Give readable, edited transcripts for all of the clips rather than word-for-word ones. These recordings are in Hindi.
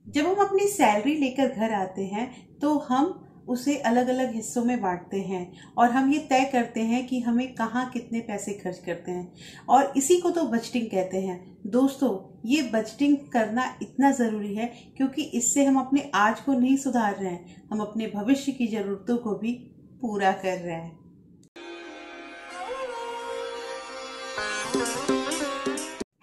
जब हम अपनी सैलरी लेकर घर आते हैं तो हम उसे अलग अलग हिस्सों में बांटते हैं और हम ये तय करते हैं कि हमें कहाँ कितने पैसे खर्च करते हैं और इसी को तो बजटिंग कहते हैं। दोस्तों, ये बजटिंग करना इतना ज़रूरी है क्योंकि इससे हम अपने आज को नहीं सुधार रहे हैं, हम अपने भविष्य की ज़रूरतों को भी पूरा कर रहे हैं।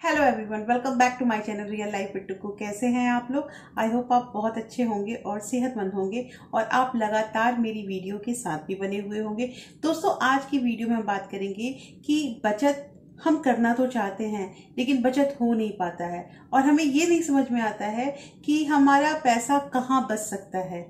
Hello everyone, welcome back to my channel real life with Tuku. कैसे हैं आप लोग? आई होप आप बहुत अच्छे होंगे और सेहतमंद होंगे और आप लगातार मेरी वीडियो के साथ भी बने हुए होंगे। दोस्तों, आज की वीडियो में हम बात करेंगे कि बचत हम करना तो चाहते हैं लेकिन बचत हो नहीं पाता है और हमें ये नहीं समझ में आता है कि हमारा पैसा कहाँ बच सकता है।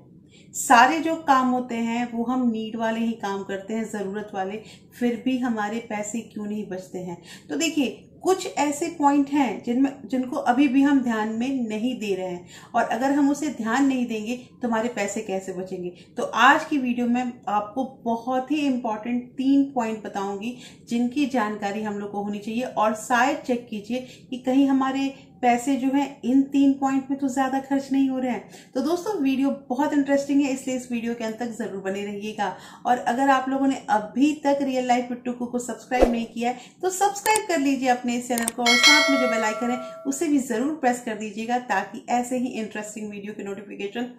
सारे जो काम होते हैं वो हम नीड वाले ही काम करते हैं, ज़रूरत वाले, फिर भी हमारे पैसे क्यों नहीं बचते हैं। तो देखिए, कुछ ऐसे पॉइंट हैं जिनको अभी भी हम ध्यान में नहीं दे रहे हैं और अगर हम उसे ध्यान नहीं देंगे तो हमारे पैसे कैसे बचेंगे। तो आज की वीडियो में आपको बहुत ही इम्पॉर्टेंट 3 पॉइंट बताऊंगी जिनकी जानकारी हम लोग को होनी चाहिए और शायद चेक कीजिए कि कहीं हमारे पैसे जो हैं इन 3 पॉइंट में तो ज्यादा खर्च नहीं हो रहे हैं। तो दोस्तों, वीडियो बहुत इंटरेस्टिंग है, इसलिए इस वीडियो के अंत तक जरूर बने रहिएगा। और अगर आप लोगों ने अभी तक रियल लाइफ विद टुकू को सब्सक्राइब नहीं किया है तो सब्सक्राइब कर लीजिए अपने इस चैनल को और साथ में जो बेल आइकन है उसे भी जरूर प्रेस कर दीजिएगा ताकि ऐसे ही इंटरेस्टिंग वीडियो के नोटिफिकेशन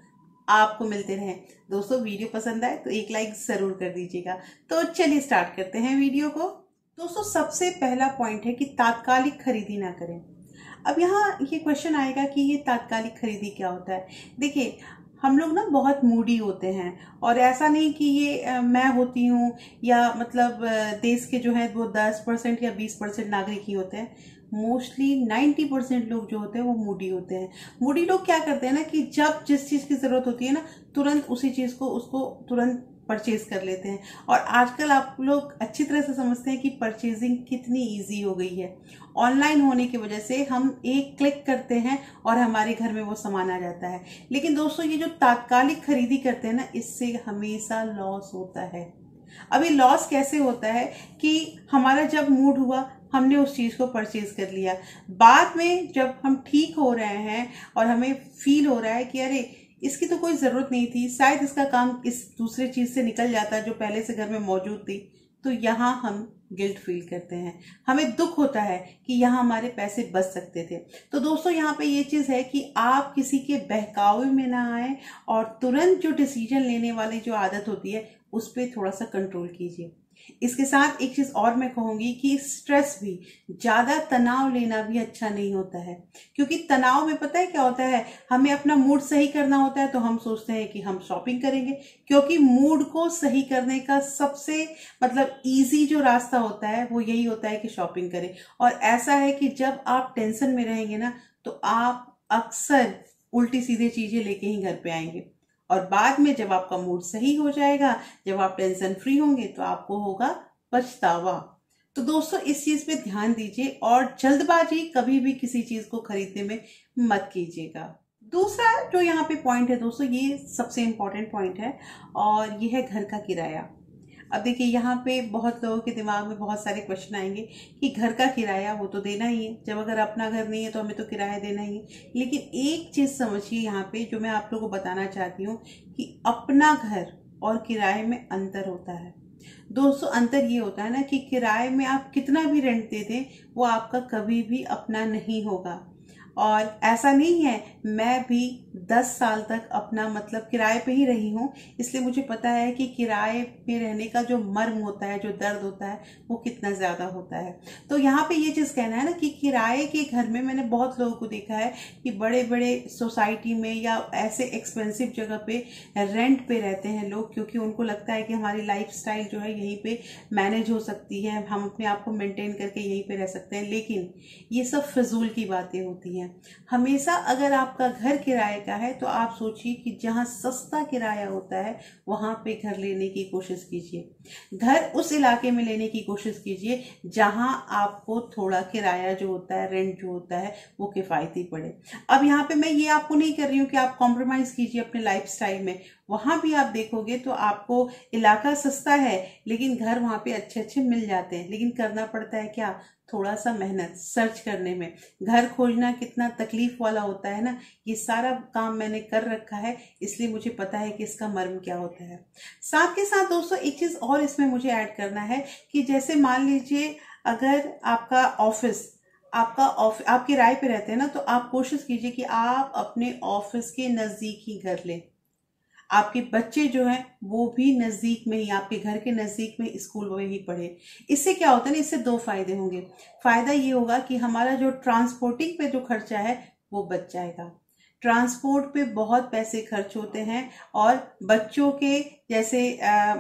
आपको मिलते रहें। दोस्तों, वीडियो पसंद आए तो एक लाइक जरूर कर दीजिएगा। तो चलिए स्टार्ट करते हैं वीडियो को। दोस्तों, सबसे पहला पॉइंट है कि तात्कालिक खरीदी ना करें। अब यहाँ ये क्वेश्चन आएगा कि ये तात्कालिक खरीदी क्या होता है। देखिए, हम लोग ना बहुत मूडी होते हैं और ऐसा नहीं कि ये मैं होती हूँ या मतलब देश के जो है वो 10% या 20% नागरिक ही होते हैं। मोस्टली 90% लोग जो होते हैं वो मूडी होते हैं। मूडी लोग क्या करते हैं ना कि जब जिस चीज़ की ज़रूरत होती है ना, तुरंत उसी चीज़ को उसको तुरंत परचेज कर लेते हैं। और आजकल आप लोग अच्छी तरह से समझते हैं कि परचेजिंग कितनी इजी हो गई है। ऑनलाइन होने की वजह से हम एक क्लिक करते हैं और हमारे घर में वो सामान आ जाता है। लेकिन दोस्तों, ये जो तात्कालिक खरीदी करते हैं ना, इससे हमेशा लॉस होता है। अभी लॉस कैसे होता है कि हमारा जब मूड हुआ हमने उस चीज को परचेज कर लिया, बाद में जब हम ठीक हो रहे हैं और हमें फील हो रहा है कि अरे इसकी तो कोई जरूरत नहीं थी, शायद इसका काम इस दूसरे चीज से निकल जाता जो पहले से घर में मौजूद थी, तो यहाँ हम गिल्ट फील करते हैं, हमें दुख होता है कि यहाँ हमारे पैसे बच सकते थे। तो दोस्तों, यहाँ पे ये चीज है कि आप किसी के बहकावे में ना आए और तुरंत जो डिसीजन लेने वाली जो आदत होती है उस पर थोड़ा सा कंट्रोल कीजिए। इसके साथ एक चीज और मैं कहूंगी कि स्ट्रेस भी, ज्यादा तनाव लेना भी अच्छा नहीं होता है, क्योंकि तनाव में पता है क्या होता है, हमें अपना मूड सही करना होता है तो हम सोचते हैं कि हम शॉपिंग करेंगे, क्योंकि मूड को सही करने का सबसे मतलब इजी जो रास्ता होता है वो यही होता है कि शॉपिंग करें। और ऐसा है कि जब आप टेंशन में रहेंगे ना तो आप अक्सर उल्टी सीधी चीजें लेके ही घर पे आएंगे और बाद में जब आपका मूड सही हो जाएगा, जब आप टेंशन फ्री होंगे तो आपको होगा पछतावा। तो दोस्तों, इस चीज पे ध्यान दीजिए और जल्दबाजी कभी भी किसी चीज को खरीदने में मत कीजिएगा। दूसरा जो यहाँ पे पॉइंट है दोस्तों, ये सबसे इंपॉर्टेंट पॉइंट है और ये है घर का किराया। अब देखिए, यहाँ पे बहुत लोगों के दिमाग में बहुत सारे क्वेश्चन आएंगे कि घर का किराया वो तो देना ही है, जब अगर अपना घर नहीं है तो हमें तो किराया देना ही है। लेकिन एक चीज समझिए यहाँ पे जो मैं आप लोगों को बताना चाहती हूँ कि अपना घर और किराए में अंतर होता है। दोस्तों, अंतर ये होता है ना कि किराए में आप कितना भी रेंट दे दें वो आपका कभी भी अपना नहीं होगा। और ऐसा नहीं है, मैं भी 10 साल तक अपना मतलब किराए पे ही रही हूँ, इसलिए मुझे पता है कि किराए पे रहने का जो मर्म होता है, जो दर्द होता है, वो कितना ज्यादा होता है। तो यहाँ पे ये चीज कहना है ना कि किराए के घर में मैंने बहुत लोगों को देखा है कि बड़े बड़े सोसाइटी में या ऐसे एक्सपेंसिव जगह पे रेंट पे रहते हैं लोग, क्योंकि उनको लगता है कि हमारी लाइफ स्टाइल जो है यहीं पे मैनेज हो सकती है, हम अपने आप को मेंटेन करके यहीं पे रह सकते हैं। लेकिन ये सब फिजूल की बातें होती हैं। हमेशा अगर आपका घर किराए का है तो आप सोचिए कि जहां सस्ता किराया होता है वहां पे घर लेने की कोशिश कीजिए। घर उस इलाके में लेने की कोशिश कीजिए जहां आपको थोड़ा किराया जो होता है, रेंट जो होता है, वो किफायती पड़े। अब यहाँ पे मैं ये आपको नहीं कर रही हूँ कि आप कॉम्प्रोमाइज कीजिए अपने लाइफस्टाइल में, वहां भी आप देखोगे तो आपको इलाका सस्ता है लेकिन घर वहां पे अच्छे अच्छे मिल जाते हैं। लेकिन करना पड़ता है क्या, थोड़ा सा मेहनत सर्च करने में, घर खोजना कितना तकलीफ वाला होता है ना, ये सारा काम मैंने कर रखा है, इसलिए मुझे पता है कि इसका मर्म क्या होता है। साथ के साथ दोस्तों एक चीज और इसमें मुझे ऐड करना है कि जैसे मान लीजिए अगर आपका ऑफिस आप किराए पे रहते हैं ना, तो आप कोशिश कीजिए कि आप अपने ऑफिस के नजदीक ही घर लें। आपके बच्चे जो हैं वो भी नजदीक में ही, आपके घर के नजदीक में स्कूल में ही पढ़े। इससे क्या होता है ना, इससे दो फायदे होंगे। फायदा ये होगा कि हमारा जो ट्रांसपोर्टिंग पे जो खर्चा है वो बच जाएगा। ट्रांसपोर्ट पे बहुत पैसे खर्च होते हैं, और बच्चों के जैसे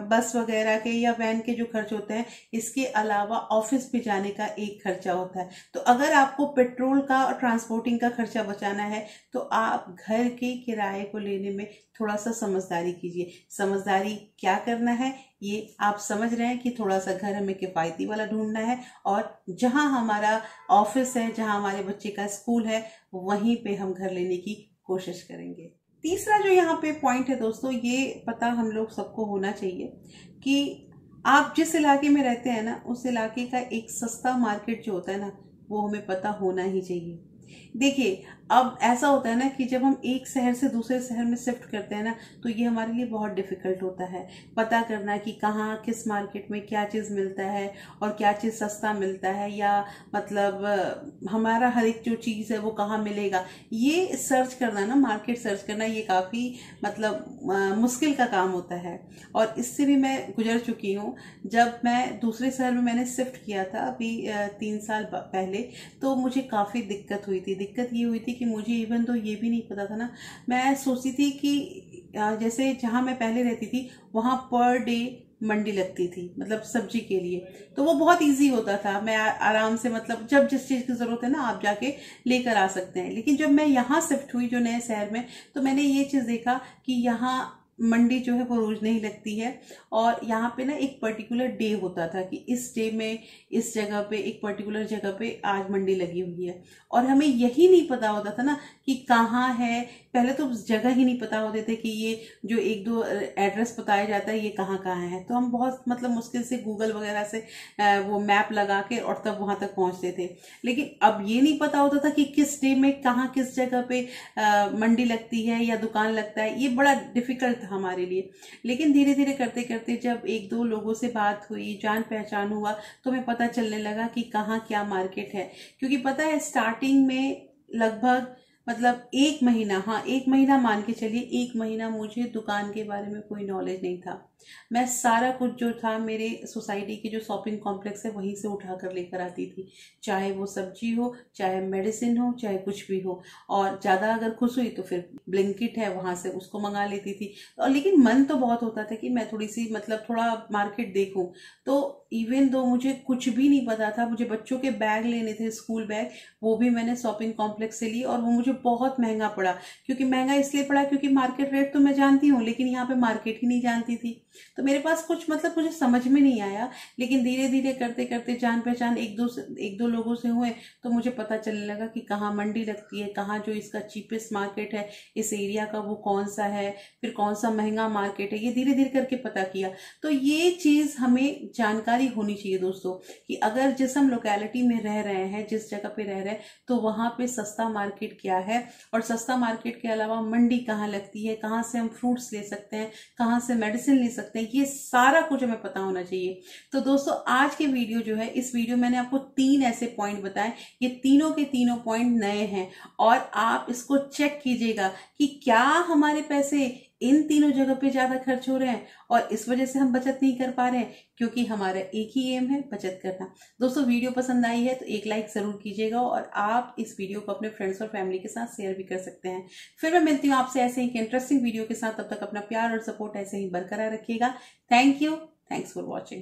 बस वगैरह के या वैन के जो खर्च होते हैं, इसके अलावा ऑफिस पे जाने का एक खर्चा होता है। तो अगर आपको पेट्रोल का और ट्रांसपोर्टिंग का खर्चा बचाना है तो आप घर के किराए को लेने में थोड़ा सा समझदारी कीजिए। समझदारी क्या करना है ये आप समझ रहे हैं कि थोड़ा सा घर हमें किफायती वाला ढूंढना है, और जहां हमारा ऑफिस है, जहां हमारे बच्चे का स्कूल है, वहीं पे हम घर लेने की कोशिश करेंगे। तीसरा जो यहाँ पे पॉइंट है दोस्तों, ये पता हम लोग सबको होना चाहिए कि आप जिस इलाके में रहते हैं ना, उस इलाके का एक सस्ता मार्केट जो होता है ना, वो हमें पता होना ही चाहिए। देखिए अब ऐसा होता है ना कि जब हम एक शहर से दूसरे शहर में शिफ्ट करते हैं ना, तो ये हमारे लिए बहुत डिफिकल्ट होता है पता करना कि कहाँ किस मार्केट में क्या चीज़ मिलता है और क्या चीज़ सस्ता मिलता है, या मतलब हमारा हर एक जो चीज़ है वो कहाँ मिलेगा। ये सर्च करना ना, मार्केट सर्च करना, ये काफ़ी मतलब मुश्किल का काम होता है। और इससे भी मैं गुजर चुकी हूँ। जब मैं दूसरे शहर में मैंने शिफ्ट किया था अभी 3 साल पहले, तो मुझे काफ़ी दिक्कत हुई थी। दिक्कत ये हुई थी कि मुझे इवन तो ये भी नहीं पता था ना, मैं सोचती थी कि जैसे जहां मैं पहले रहती थी वहां पर डे मंडी लगती थी, मतलब सब्जी के लिए, तो वो बहुत इजी होता था। मैं आराम से मतलब जब जिस चीज की जरूरत है ना आप जाके लेकर आ सकते हैं। लेकिन जब मैं यहाँ शिफ्ट हुई जो नए शहर में, तो मैंने ये चीज देखा कि यहाँ मंडी जो है वो रोज नहीं लगती है, और यहाँ पे ना एक पर्टिकुलर डे होता था कि इस डे में इस जगह पे एक पर्टिकुलर जगह पे आज मंडी लगी हुई है। और हमें यही नहीं पता होता था ना कि कहाँ है, पहले तो जगह ही नहीं पता होते थे कि ये जो एक दो एड्रेस बताया जाता है ये कहाँ कहाँ है। तो हम बहुत मतलब मुश्किल से गूगल वगैरह से वो मैप लगा के और तब वहां तक पहुंचते थे। लेकिन अब ये नहीं पता होता था कि किस डे में कहाँ किस जगह पे मंडी लगती है या दुकान लगता है। ये बड़ा डिफिकल्ट था हमारे लिए। लेकिन धीरे धीरे करते करते जब एक दो लोगों से बात हुई, जान पहचान हुआ, तो हमें पता चलने लगा कि कहाँ क्या मार्केट है। क्योंकि पता है स्टार्टिंग में लगभग मतलब 1 महीना, हाँ 1 महीना मान के चलिए, 1 महीना मुझे दुकान के बारे में कोई नॉलेज नहीं था। मैं सारा कुछ जो था मेरे सोसाइटी की जो शॉपिंग कॉम्प्लेक्स है वहीं से उठा कर लेकर आती थी, चाहे वो सब्जी हो, चाहे मेडिसिन हो, चाहे कुछ भी हो। और ज्यादा अगर खुश हुई तो फिर ब्लिंकिट है वहां से उसको मंगा लेती थी। और लेकिन मन तो बहुत होता था कि मैं थोड़ी सी मतलब थोड़ा मार्केट देखूं। तो इवन दो मुझे कुछ भी नहीं पता था, मुझे बच्चों के बैग लेने थे, स्कूल बैग, वो भी मैंने शॉपिंग कॉम्प्लेक्स से ली, और वो मुझे बहुत महंगा पड़ा। क्योंकि महंगा इसलिए पड़ा क्योंकि मार्केट रेट तो मैं जानती हूँ, लेकिन यहाँ पे मार्केट ही नहीं जानती थी। तो मेरे पास कुछ मतलब मुझे समझ में नहीं आया। लेकिन धीरे धीरे करते करते जान पहचान एक दो लोगों से हुए, तो मुझे पता चलने लगा कि कहाँ मंडी लगती है, कहाँ जो इसका चीपेस्ट मार्केट है इस एरिया का वो कौन सा है, फिर कौन सा महंगा मार्केट है, ये धीरे धीरे करके पता किया। तो ये चीज हमें जानकारी होनी चाहिए दोस्तों कि अगर जिस हम लोकेलिटी में रह रहे हैं, जिस जगह पे रह रहे हैं, तो वहां पे सस्ता मार्केट क्या है, और सस्ता मार्केट के अलावा मंडी कहाँ लगती है, कहाँ से हम फ्रूट्स ले सकते हैं, कहाँ से मेडिसिन ले सकते हैं, ये सारा कुछ हमें पता होना चाहिए। तो दोस्तों आज के वीडियो जो है, इस वीडियो मैंने आपको 3 ऐसे पॉइंट बताए, ये तीनों के तीनों पॉइंट नए हैं, और आप इसको चेक कीजिएगा कि क्या हमारे पैसे इन तीनों जगह पे ज्यादा खर्च हो रहे हैं और इस वजह से हम बचत नहीं कर पा रहे हैं, क्योंकि हमारा एक ही एम है, बचत करना। दोस्तों वीडियो पसंद आई है तो एक लाइक जरूर कीजिएगा, और आप इस वीडियो को अपने फ्रेंड्स और फैमिली के साथ शेयर भी कर सकते हैं। फिर मैं मिलती हूँ आपसे ऐसे ही इंटरेस्टिंग वीडियो के साथ। तब तक अपना प्यार और सपोर्ट ऐसे ही बरकरार रखिएगा। Thank you, thanks for watching.